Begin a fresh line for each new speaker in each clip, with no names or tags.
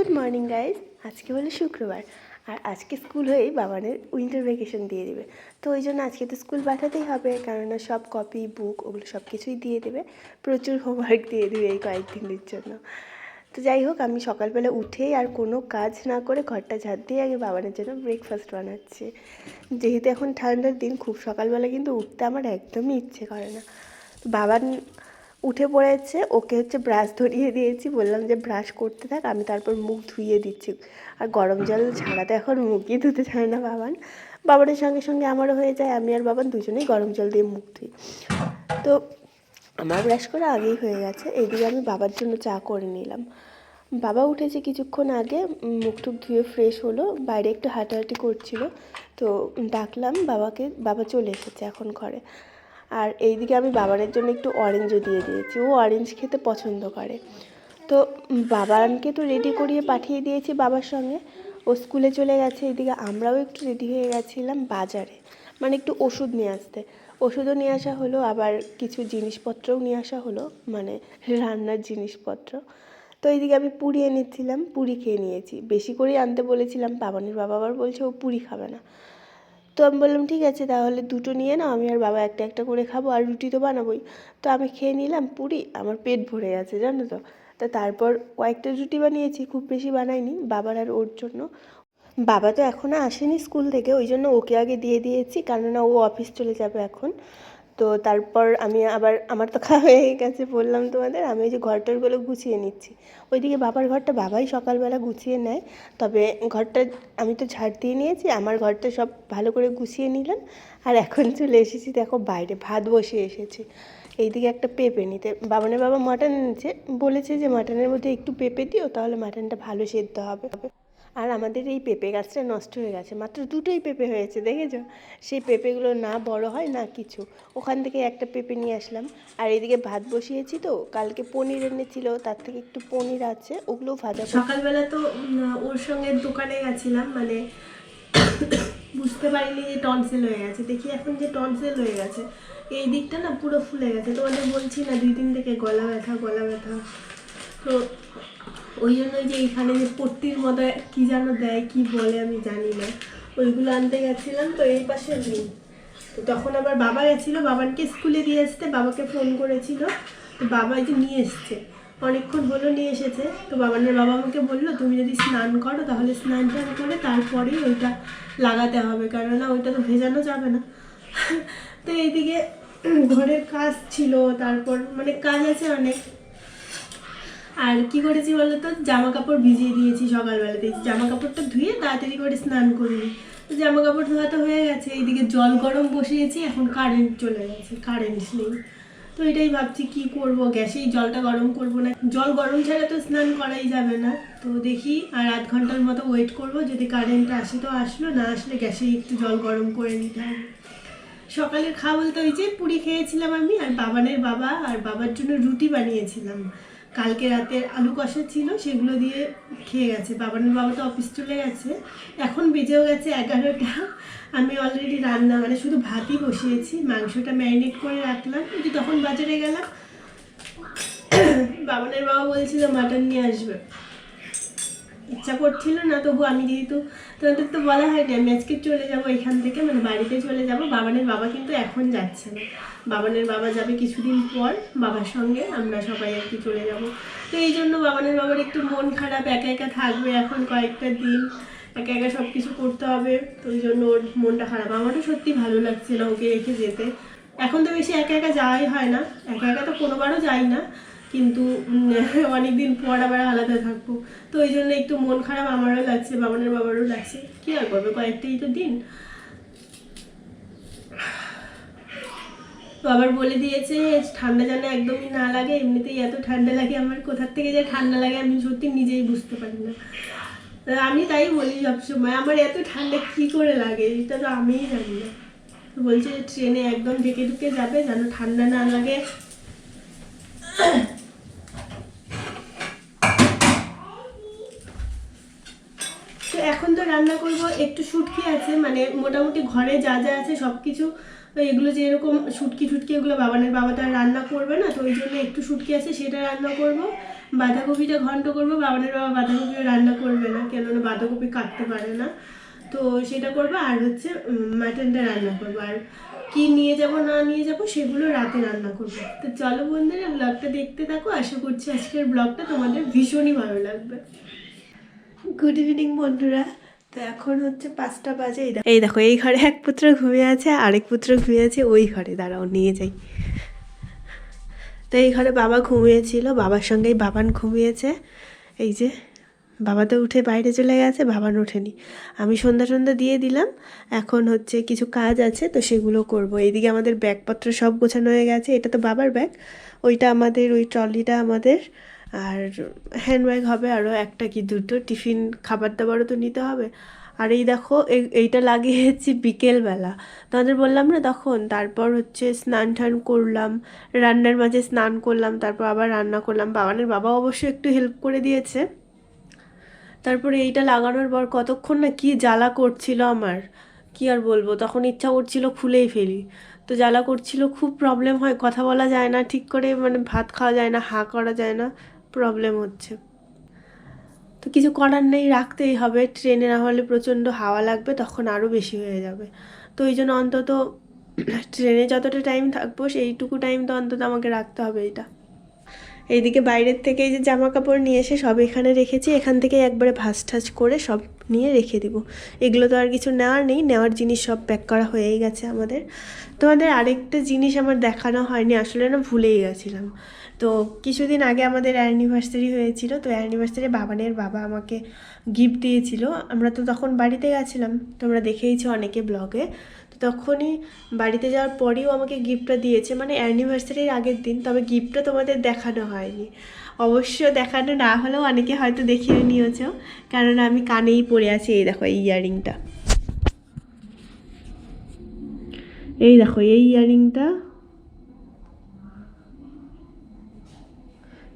Good morning guys. আজকে হলো শুক্রবার আর আজকে স্কুল হয়েই বাবানের উইন্টার ভ্যাকেশন দিয়ে দেবে। তো ওই জন্য আজকে তো স্কুল পাঠাতেই হবে, কেননা সব কপি বুক ওগুলো সব কিছুই দিয়ে দেবে, প্রচুর হোমওয়ার্ক দিয়ে দেবে এই কয়েকদিনের জন্য। তো যাই হোক, আমি সকালবেলা উঠেই আর কোনো কাজ না করে ঘরটা ঝাড় দিয়ে আগে বাবানের জন্য ব্রেকফাস্ট বানাচ্ছি। যেহেতু এখন ঠান্ডার দিন, খুব সকালবেলা কিন্তু উঠতে আমার একদমই ইচ্ছে করে না। বাবান উঠে পড়েছে, ওকে হচ্ছে ব্রাশ ধরিয়ে দিয়েছি, বললাম যে ব্রাশ করতে থাক, আমি তারপর মুখ ধুইয়ে দিচ্ছি। আর গরম জল ছাড়াতে এখন মুখই ধুতে চায় না বাবানের সঙ্গে সঙ্গে আমারও হয়ে যায়, আমি আর বাবান দুজনেই গরম জল দিয়ে মুখ ধুই। তো আমার ব্রাশ করা আগেই হয়ে গেছে। এইদিকে আমি বাবার জন্য চা করে নিলাম। বাবা উঠেছে কিছুক্ষণ আগে, মুখ টুক ধুয়ে ফ্রেশ হলো, বাইরে একটু হাঁটাহাঁটি করছিল। তো ডাকলাম বাবাকে, বাবা চলে এসেছে এখন ঘরে। আর এইদিকে আমি বাবানের জন্য একটু অরেঞ্জও দিয়ে দিয়েছি, ও অরেঞ্জ খেতে পছন্দ করে। তো বাবানকে তো রেডি করিয়ে পাঠিয়ে দিয়েছি বাবার সঙ্গে, ও স্কুলে চলে গেছে। এইদিকে আমরাও একটু রেডি হয়ে গেছিলাম বাজারে, মানে একটু ওষুধ নিয়ে আসতে। ওষুধও নিয়ে আসা হলো, আবার কিছু জিনিসপত্রও নিয়ে আসা হলো, মানে রান্নার জিনিসপত্র। তো এইদিকে আমি পুরি এনেছিলাম, পুরি খেয়ে নিয়েছি। বেশি করেই আনতে বলেছিলাম, বাবানের বাবা আবার বলছে ও পুরি খাবে না। তো আমি বললাম ঠিক আছে তাহলে দুটো নিয়ে নাও, আমি আর বাবা একটা একটা করে খাবো, আর রুটি তো বানাবোই। তো আমি খেয়ে নিলাম পুরি, আমার পেট ভরে গেছে জানো তো। তারপর কয়েকটা রুটি বানিয়েছি, খুব বেশি বানাইনি, বাবার আর ওর জন্য। বাবা তো এখনও আসেনি স্কুল থেকে, ওই জন্য ওকে আগে দিয়ে দিয়েছি, কেননা ও অফিস চলে যাবে এখন। তো তারপর আমি আবার, আমার তো খাওয়া হয়ে গেছে বললাম তোমাদের, আমি ওই যে ঘরটারগুলো গুছিয়ে নিচ্ছি। ওইদিকে বাবার ঘরটা বাবাই সকালবেলা গুছিয়ে নেয়, তবে ঘরটা আমি তো ঝাড় দিয়ে নিয়েছি, আমার ঘরটা সব ভালো করে গুছিয়ে নিলাম। আর এখন চলে এসেছি দেখো বাইরে, ভাত বসিয়ে এসেছি। এইদিকে একটা পেঁপে নিতে, বাবানের বাবা মাটন এনেছে, বলেছে যে মাটনের মধ্যে একটু পেঁপে দিও, তাহলে মাটনটা ভালো সেদ্ধ হবে। আর আমাদের এই পেঁপে গাছটা নষ্ট হয়ে গেছে, মাত্র দুটোই পেঁপে হয়েছে দেখেছো। সেই পেঁপেগুলো না বড় হয় না কিছু, ওখান থেকে একটা পেঁপে নিয়ে আসলাম। আর এদিকে ভাত বসিয়েছি, তো কালকে পনির এনেছিল, তার থেকে একটু পনির আছে, ওগুলো ভাজা। সকালবেলা তো ওর সঙ্গে দোকানে গেছিলাম, মানে বুঝতে পারিনি যে টনসিল হয়ে গেছে, দেখি এখন যে টনসিল হয়ে গেছে। এই দিকটা না পুরো ফুলে গেছে, তোমাদের বলছি না 2 দিন থেকে গলা ব্যথা গলা ব্যথা। তো ওই জন্য যে এইখানে যে পট্টির মতো কী যেন দেয়, কি বলে আমি জানি না, ওইগুলো আনতে গেছিলাম, তো এই পাশে নেই। তো তখন আবার বাবা গেছিলো বাবানকে স্কুলে দিয়ে আসতে, বাবাকে ফোন করেছিল, তো বাবা যে নিয়ে এসছে, অনেকক্ষণ হলো নিয়ে এসেছে। তো বাবানের বাবা আমাকে বললো তুমি যদি স্নান করো তাহলে স্নান টান করে তারপরেই ওইটা লাগাতে হবে, কেননা ওইটা তো ভেজানো যাবে না। তো এইদিকে ঘরের কাজ ছিল, তারপর মানে কাজ আছে অনেক। আর কি করেছি বলো তো, জামা কাপড় ভিজিয়ে দিয়েছি সকালবেলাতেই, জামা কাপড়টা ধুয়ে তাড়াতাড়ি করে স্নান করিনি। তো জামা কাপড় ধোয়া তো হয়ে গেছে, এইদিকে জল গরম বসিয়েছি, এখন কারেন্ট চলে গেছে, কারেন্ট নেই। তো এটাই ভাবছি কি করব, গ্যাসেই জলটা গরম করব না, জল গরম ছাড়া তো স্নান করাই যাবে না। তো দেখি আর 8 ঘন্টার মতো ওয়েট করব, যদি কারেন্ট আসে তো আসলো, না আসলে গ্যাসেই একটু জল গরম করে নিতে হবে। সকালের খাওয়া বলতে ওই যে পুরি খেয়েছিলাম আমি, আর বাবানের বাবা আর বাবার জন্য রুটি বানিয়েছিলাম। কালকে রাতের আলু কষা ছিল, সেগুলো দিয়ে খেয়ে গেছে। বাবানের বাবা তো অফিস চলে গেছে, এখন বেজেও গেছে 11টা। আমি অলরেডি রান্না মানে শুধু ভাতই বসিয়েছি, মাংসটা ম্যারিনেট করে রাখলাম, যে তখন বাজারে গেলাম। বাবানের বাবা বলছিল মাটন নিয়ে আসবে, ইচ্ছা করছিল না, তবু আমি যেহেতু, তোমাদের তো বলা হয়নি আমি আজকে চলে যাব এখান থেকে, মানে বাড়িতে চলে যাব। বাবানের বাবা কিন্তু এখন যাচ্ছে না, বাবানের বাবা যাবে কিছুদিন পর, বাবার সঙ্গে আমরা সবাই আর কি চলে যাব। তো এই জন্য বাবানের বাবার একটু মন খারাপ, একা একা থাকবে এখন কয়েকটা দিন, একা একা সব কিছু করতে হবে, তো ওই জন্য ওর মনটা খারাপ। আমারও সত্যি ভালো লাগছে না ওকে রেখে যেতে। এখন তো বেশি একা একা যাওয়াই হয় না, একা একা তো কোনোবারও যাই না, কিন্তু অনেকদিন পর আবার আলাদা থাকবো, তো ওই জন্য একটু মন খারাপ আমারও লাগছে, বাবানের বাবারও লাগছে। কি আর করবে, কয়েকটাই তো দিন। তো আবার বলে দিয়েছে ঠান্ডা যেন একদমই না লাগে, এমনিতেই এত ঠান্ডা লাগে আমার, কোথার থেকে যে ঠান্ডা লাগে আমি সত্যি নিজেই বুঝতে পারি না। আমি তাই বলি সবসময় আমার এত ঠান্ডা কি করে লাগে, এটা তো আমিই জানি না। তো বলছে ট্রেনে একদম ঢেকে ঢুকে যাবে যেন ঠান্ডা না লাগে। তো এখন তো রান্না করব, একটু শুটকি আছে, মানে মোটামুটি ঘরে যা যা আছে সব কিছু তো এগুলো যে এরকম শুটকি এগুলো বাবানের বাবা তো আর রান্না করবে না, তো ওই জন্য একটু শুটকি আছে সেটা রান্না করব। বাঁধাকপিটা ঘন্ট করব, বাবানের বাবা বাঁধাকপিও রান্না করবে না, কেননা বাঁধাকপি কাটতে পারে না, তো সেটা করবো। আর হচ্ছে মাটনটা রান্না করবো, আর কি নিয়ে যাব না নিয়ে যাব সেগুলো রাতে রান্না করবো। তো চলো বন্ধুরা, ব্লগটা দেখতে থাকো, আশা করছি আজকের ব্লগটা তোমাদের ভীষণই ভালো লাগবে। গুড ইভিনিং বন্ধুরা। তো এখন হচ্ছে 5টা বাজে। এই দেখো এই ঘরে এক পুত্র ঘুমিয়ে আছে, আরেক পুত্র ঘুমিয়ে আছে ওই ঘরে, দাঁড়াও নিয়ে যাই। তো এই ঘরে বাবা ঘুমিয়েছিল, বাবার সঙ্গেই বাবান ঘুমিয়েছে। এই যে বাবা তো উঠে বাইরে চলে গেছে, বাবান ওঠেনি। আমি সন্ধ্যা দিয়ে দিলাম, এখন হচ্ছে কিছু কাজ আছে তো সেগুলো করব। এইদিকে আমাদের ব্যাগপত্র সব গোছানো হয়ে গেছে, এটা তো বাবার ব্যাগ, ওইটা আমাদের, ওই ট্রলিটা আমাদের, আর হ্যান্ডব্যাগ হবে আরও একটা কি দুটো, টিফিন খাবার দাবারও তো নিতে হবে। আর এই দেখো এইটা লাগিয়েছি বিকেলবেলা, তোমাদের বললাম না তখন। তারপর হচ্ছে স্নান টান করলাম, রান্নার মাঝে স্নান করলাম, তারপর আবার রান্না করলাম। বাবানের বাবা অবশ্য একটু হেল্প করে দিয়েছে। তারপরে এইটা লাগানোর পর কতক্ষণ না কি জ্বালা করছিল আমার, কি আর বলবো, তখন ইচ্ছা করছিল খুলেই ফেলি। তো জ্বালা করছিল, খুব প্রবলেম হয়, কথা বলা যায় না ঠিক করে, মানে ভাত খাওয়া যায় না, হাঁ করা যায় না, প্রবলেম হচ্ছে। তো কিছু করার নেই, রাখতেই হবে, ট্রেনে না হলে প্রচণ্ড হাওয়া লাগবে, তখন আরও বেশি হয়ে যাবে। তো ওই জন্য অন্তত ট্রেনে যতটা টাইম থাকবো সেইটুকু টাইম তো অন্তত আমাকে রাখতে হবে এটা। এইদিকে বাইরের থেকে এই যে জামা কাপড় নিয়ে এসে সব এখানে রেখেছি, এখান থেকে একবারে ভাঁজ ঠাজ করে সব নিয়ে রেখে দিব। এগুলো তো আর কিছু নেওয়ার নেই, নেওয়ার জিনিস সব প্যাক করা হয়েই গেছে আমাদের। তোমাদের আরেকটা জিনিস আমার দেখানো হয়নি, আসলে না ভুলেই গেছিলাম। তো কিছুদিন আগে আমাদের অ্যানিভার্সারি হয়েছিল, তো অ্যানিভার্সারি বাবানের বাবা আমাকে গিফট দিয়েছিল। আমরা তো তখন বাড়িতে গেছিলাম, তোমরা দেখেইছো অনেকে ব্লগে। তো তখনই বাড়িতে যাওয়ার পরেও আমাকে গিফটটা দিয়েছে, মানে অ্যানিভার্সারির আগের দিন, তবে গিফটটা তোমাদের দেখানো হয়নি। অবশ্য দেখানো না হলেও অনেকে হয়তো দেখিয়ে নিয়েছ, কারণ আমি কানেই পরে আছি। এই দেখো এই ইয়াররিংটা, এই দেখো এই ইয়াররিংটা,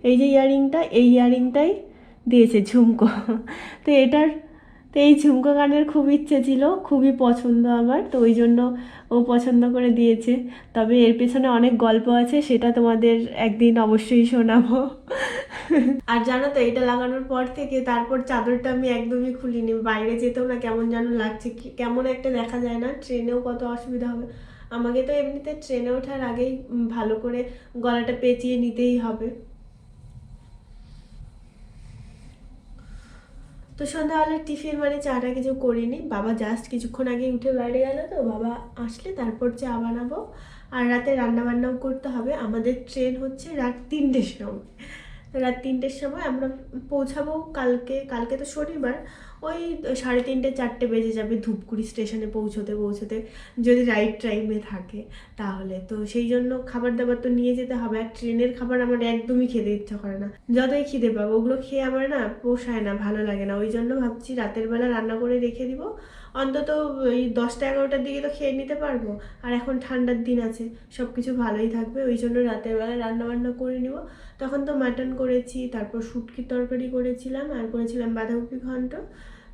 এই যে ইয়াররিংটা, এই ইয়াররিংটাই দিয়েছে ঝুমকো। তো এটার, তো এই ঝুমকো কানের খুব ইচ্ছে ছিল, খুবই পছন্দ আমার, তো ওই জন্য ও পছন্দ করে দিয়েছে। তবে এর পেছনে অনেক গল্প আছে, সেটা তোমাদের একদিন অবশ্যই শোনাবো। আর জানো তো, এটা লাগানোর পর থেকে তারপর চাদরটা আমি একদমই খুলিনি, বাইরে যেতেও না কেমন যেন লাগছে, কেমন একটা দেখা যায় না, ট্রেনেও কত অসুবিধা হবে আমাকে। তো এমনিতে ট্রেনে ওঠার আগেই ভালো করে গলাটা পেঁচিয়ে নিতেই হবে। তো সন্ধ্যাবেলার টিফিন মানে চাটা কিছু করিনি, বাবা জাস্ট কিছুক্ষণ আগে উঠে বাইরে গেল, তো বাবা আসলে তারপর চা বানাবো। আর রাতে রান্না বান্নাও করতে হবে, আমাদের ট্রেন হচ্ছে রাত 3টের সময়। তো রাত 3টের সময় আমরা পৌঁছাবো কালকে তো শনিবার, ওই 3:30-4টে বেজে যাবে ধূপগুড়ি স্টেশনে পৌঁছতে, যদি রাইট টাইমে থাকে তাহলে। তো সেই জন্য খাবার দাবার তো নিয়ে যেতে হবে, আর ট্রেনের খাবার আমার একদমই খেতে ইচ্ছা করে না, যতই খিদে পাবো ওগুলো খেয়ে আমার না পোষায় না, ভালো লাগে না। ওই জন্য ভাবছি রাতের বেলা রান্না করে রেখে দিব, অন্তত ওই 10টা-11টার দিকে তো খেয়ে নিতে পারবো। আর এখন ঠান্ডার দিন আছে, সব কিছু ভালোই থাকবে, ওই জন্য রাতের বেলা রান্না বান্না করে নিব। তখন তো মাটন করেছি, তারপর শুটকির তরকারি করেছিলাম, আর করেছিলাম বাঁধাকপি ঘন্ট।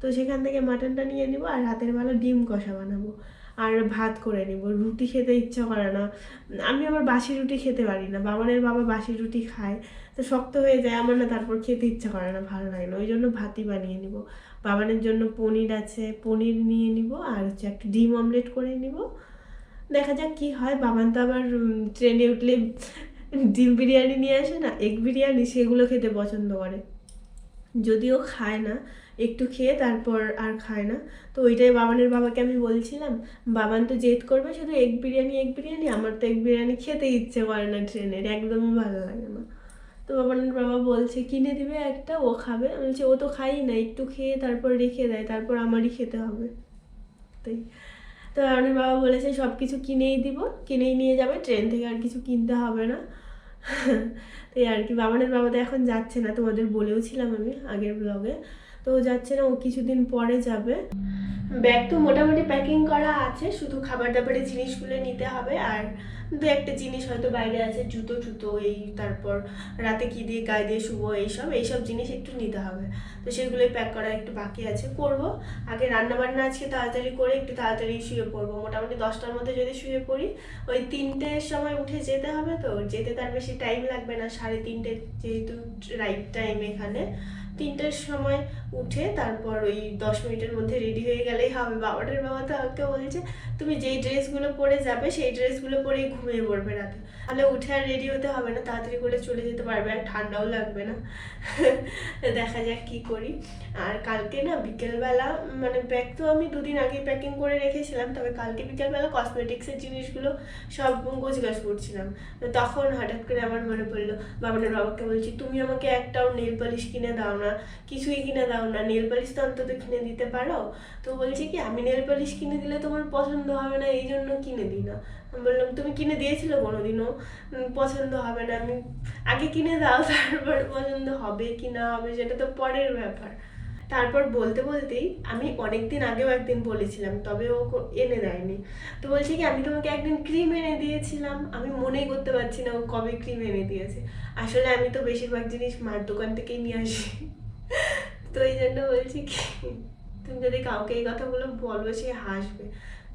তো সেখান থেকে মাটনটা নিয়ে নিব, আর রাতের বেলা ডিম কষা বানাবো, আর ভাত করে নিব। রুটি খেতে ইচ্ছা করে না, আমি আবার বাসি রুটি খেতে পারি না, বাবানের বাবা বাসি রুটি খায়, তো শক্ত হয়ে যায় আমার না, তারপর খেতে ইচ্ছা করে না, ভালো লাগে না, ওই জন্য ভাতই বানিয়ে নিব। বাবানের জন্য পনির আছে, পনির নিয়ে নিব, আর হচ্ছে একটা ডিম অমলেট করে নিব। দেখা যাক কি হয়। বাবান তো আবার ট্রেনে উঠলে ডিম বিরিয়ানি নিয়ে আসে না, এগ বিরিয়ানি, সেগুলো খেতে পছন্দ করে, যদিও খায় না, একটু খেয়ে তারপর আর খায় না। তো ওইটাই বাবানের বাবাকে আমি বলছিলাম, বাবান তো জেদ করবে শুধু এগ বিরিয়ানি, আমার তো এগ বিরিয়ানি খেতে ইচ্ছে করে না, ট্রেনের একদমই ভালো লাগে না। তো বাবানের বাবা বলছে কিনে দিবে একটা, ও খাবে। আমি বলছি ও তো খাই না, একটু খেয়ে তারপর রেখে দেয়, তারপর আমারই খেতে হবে। তাই তো বাবানের বাবা বলেছে সব কিছু কিনেই নিয়ে যাবে, ট্রেন থেকে আর কিছু কিনতে হবে না। তাই আর কি, বাবানের বাবা তো এখন যাচ্ছে না, তোমাদের বলেওছিলাম আমি আগের ব্লগে। তো ও যাচ্ছে না, ও কিছুদিন পরে যাবে। ব্যাগ তো মোটামুটি প্যাকিং করা আছে, শুধু খাবার দাবারের জিনিসগুলো নিতে হবে। আর দু একটা জিনিস হয়তো বাইরে আছে, জুতো টুতো এই, তারপর রাতে কি দিয়ে গায়ে দিয়ে শুবো, এইসব জিনিস একটু নিতে হবে। তো সেগুলোই প্যাক করা একটু বাকি আছে, করব। আগে রান্নাবান্না আজকে তাড়াতাড়ি করে একটু তাড়াতাড়ি শুয়ে পড়বো, মোটামুটি 10টার মধ্যে যদি শুয়ে পড়ি, ওই 3টের সময় উঠে যেতে হবে, তো যেতে তার বেশি টাইম লাগবে না, 3:30 যেহেতু রাইট টাইম এখানে। 3টের সময় উঠে তারপর ওই 10 মিনিটের মধ্যে রেডি হয়ে গেলেই হবে। বাবা তো আমাকে বলছে তুমি যেই ড্রেসগুলো পরে যাবে সেই ড্রেসগুলো পরেই ঘুমিয়ে পড়বে রাতে, তাহলে উঠে আর রেডি হতে হবে না, তাড়াতাড়ি করে চলে যেতে পারবে, আর ঠান্ডাও লাগবে না। দেখা যাক কি করি। আর কালকে না বিকেলবেলা, মানে ব্যাগ তো আমি 2 দিন আগেই প্যাকিং করে রেখেছিলাম, তবে কালকে বিকেলবেলা কসমেটিক্সের জিনিসগুলো সব গোছগাছ করছিলাম, তখন হঠাৎ করে আমার মনে পড়লো, বাবাকে বলছি তুমি আমাকে একটাও নেল পালিশ কিনে দাও না, কিছুই কিনে দাও না, নেল পালিশ তো অন্তত কিনে দিতে পারো। তো বলছে কি আমি নেল পালিশ কিনে দিলে তোমার পছন্দ হবে না, এই জন্য কিনে দিই না। আমি বললাম তুমি কিনে দিয়েছিলে কোনোদিনও? পছন্দ হবে না, আমি আগে কিনে দাও, তারপর পছন্দ হবে কি না হবে সেটা তো পরের ব্যাপার। তারপর বলতে বলতেই আমি অনেকদিন আগেও একদিন বলেছিলাম, তবে ও এনে দেয়নি। তো বলছে কি আমি তোমাকে একদিন ক্রিম এনে দিয়েছিলাম, আমি মনেই করতে পারছি না ও কবে ক্রিম এনে দিয়েছে। আসলে আমি তো বেশিরভাগ জিনিস মার দোকান থেকেই নিয়ে আসি। তো এই জন্য বলছি কি তুমি যদি কাউকে এই কথাগুলো বলো, সে হাসবে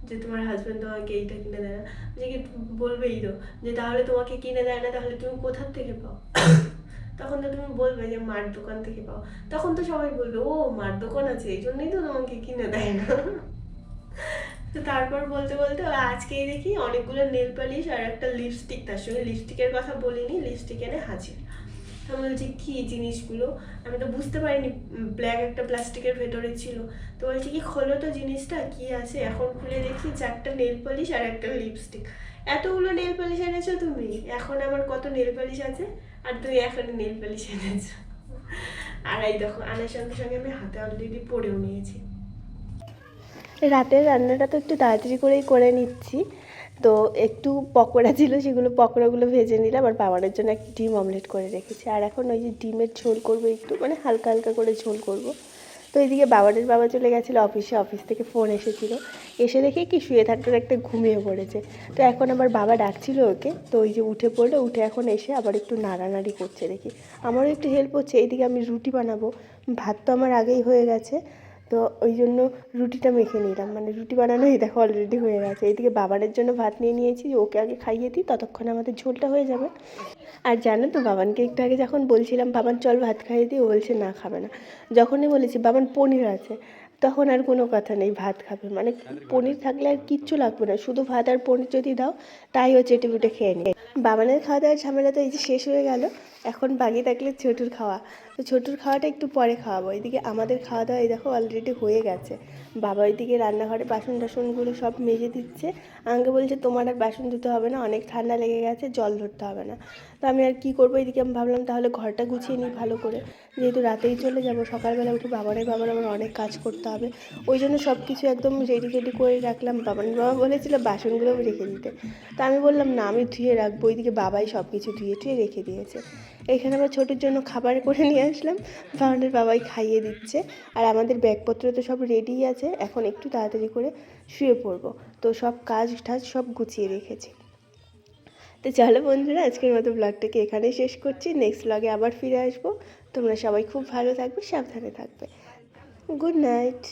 যে তোমার হাজব্যান্ড তোমাকে এইটা কিনে দেয় না, যে কি বলবেই তো যে তাহলে তোমাকে কিনে দেয় না, তাহলে তুমি কোথার থেকে পাও? তখন তো তুমি বলবে যে মার দোকান থেকে পাও, তখন তো সবাই বলবে ও মার দোকান আছে এই জন্যই তো তোমাকে কিনে দেয় না। তো তারপর বলতে বলতে আজকেই দেখি অনেকগুলো নেল পালিশ আর একটা লিপস্টিক, তার সঙ্গে লিপস্টিকের কথা বলিনি, লিপস্টিক এনে হাজির। আমি বলছি কী জিনিসগুলো, আমি তো বুঝতে পারিনি ব্ল্যাক একটা প্লাস্টিকের ভেতরে ছিল। তো বলছি কি খোলো তো জিনিসটা কী আছে, এখন খুলে দেখি 4টা নেল পালিশ আর একটা লিপস্টিক। এতগুলো নেল পালিশ এনেছো তুমি, এখন আমার কত নেল পালিশ আছে, আর তুই এখন নেল পালিশ এনেছো। আর এই দেখো আনার সঙ্গে সঙ্গে আমি হাতে অলরেডি পরেও নিয়েছি। রাতের রান্নাটা তো একটু তাড়াতাড়ি করেই করে নিচ্ছি, তো একটু পকোড়া ছিল, সেগুলো পকোড়াগুলো ভেজে নিলাম, আর বাবারের জন্য একটা ডিম অমলেট করে রেখেছি। আর এখন ওই যে ডিমের ঝোল করবো একটু, মানে হালকা হালকা করে ঝোল করব। তো এইদিকে বাবা চলে গেছিলো অফিসে, অফিস থেকে ফোন এসেছিলো, এসে দেখে কি শুয়ে থাকতে থাকতে ঘুমিয়ে পড়েছে। তো এখন আমার বাবা ডাকছিল ওকে, তো ওই যে উঠে পড়লো, উঠে এখন এসে আবার একটু নাড়ানাড়ি করছে দেখি, আমারও একটু হেল্প হচ্ছে। এইদিকে আমি রুটি বানাবো, ভাত তো আমার আগেই হয়ে গেছে, তো ওই জন্য রুটিটা মেখে নিলাম, মানে রুটি বানানোই দেখো অলরেডি হয়ে গেছে। এইদিকে বাবানের জন্য ভাত নিয়ে নিয়েছি, ওকে আগে খাইয়ে দিই, ততক্ষণে আমাদের ঝোলটা হয়ে যাবে। আর জানো তো বাবানকে একটু আগে যখন বলছিলাম বাবান চল ভাত খাইয়ে দিই, ও বলছে না খাবে না। যখনই বলেছি বাবান পনির আছে, তখন আর কোনো কথা নেই, ভাত খাবে, মানে পনির থাকলে আর কিচ্ছু লাগবে না, শুধু ভাত আর পনির যদি দাও তাই ও চেটেপুটে খেয়ে নেয়। বাবানের খাওয়া দাওয়ার ঝামেলা তো এই যে শেষ হয়ে গেল, এখন বাকি থাকলে ছোটুর খাওয়া। তো ছোটুর খাওয়াটা একটু পরে খাওয়াবো। এদিকে আমাদের খাওয়া দাওয়া এই দেখো অলরেডি হয়ে গেছে। বাবা ওইদিকে রান্নাঘরে বাসন টাসনগুলো সব মেজে দিচ্ছে, আমাকে বলছে তোমার আর বাসন ধুতে হবে না, অনেক ঠান্ডা লেগে গেছে, জল ধরতে হবে না। তো আমি আর কী করবো, এদিকে আমি ভাবলাম তাহলে ঘরটা গুছিয়ে নিই ভালো করে, যেহেতু রাতেই চলে যাব, সকালবেলা উঠে বাবার আমার অনেক কাজ করতে হবে। ওই জন্য সব কিছু একদম রেডি করে রাখলাম। বাবা বলেছিল বাসনগুলোও রেখে দিতে, তা আমি বললাম না আমি ধুয়ে রাখবো। ওইদিকে বাবাই সব কিছু ধুয়ে টুয়ে রেখে দিয়েছে। এখানে আবার ছোটোর জন্য খাবার করে নিয়ে আসলাম, বাবাই খাইয়ে দিচ্ছে। আর আমাদের ব্যাগপত্র তো সব রেডিই আছে, এখন একটু তাড়াতাড়ি করে শুয়ে পড়বো। তো সব কাজ টাজ সব গুছিয়ে রেখেছি। তো চলো বন্ধুরা, আজকের মতো ব্লগটাকে এখানেই শেষ করছি, নেক্সট ব্লগে আবার ফিরে আসবো। তোমরা সবাই খুব ভালো থাকবে, সাবধানে থাকবে। Good night.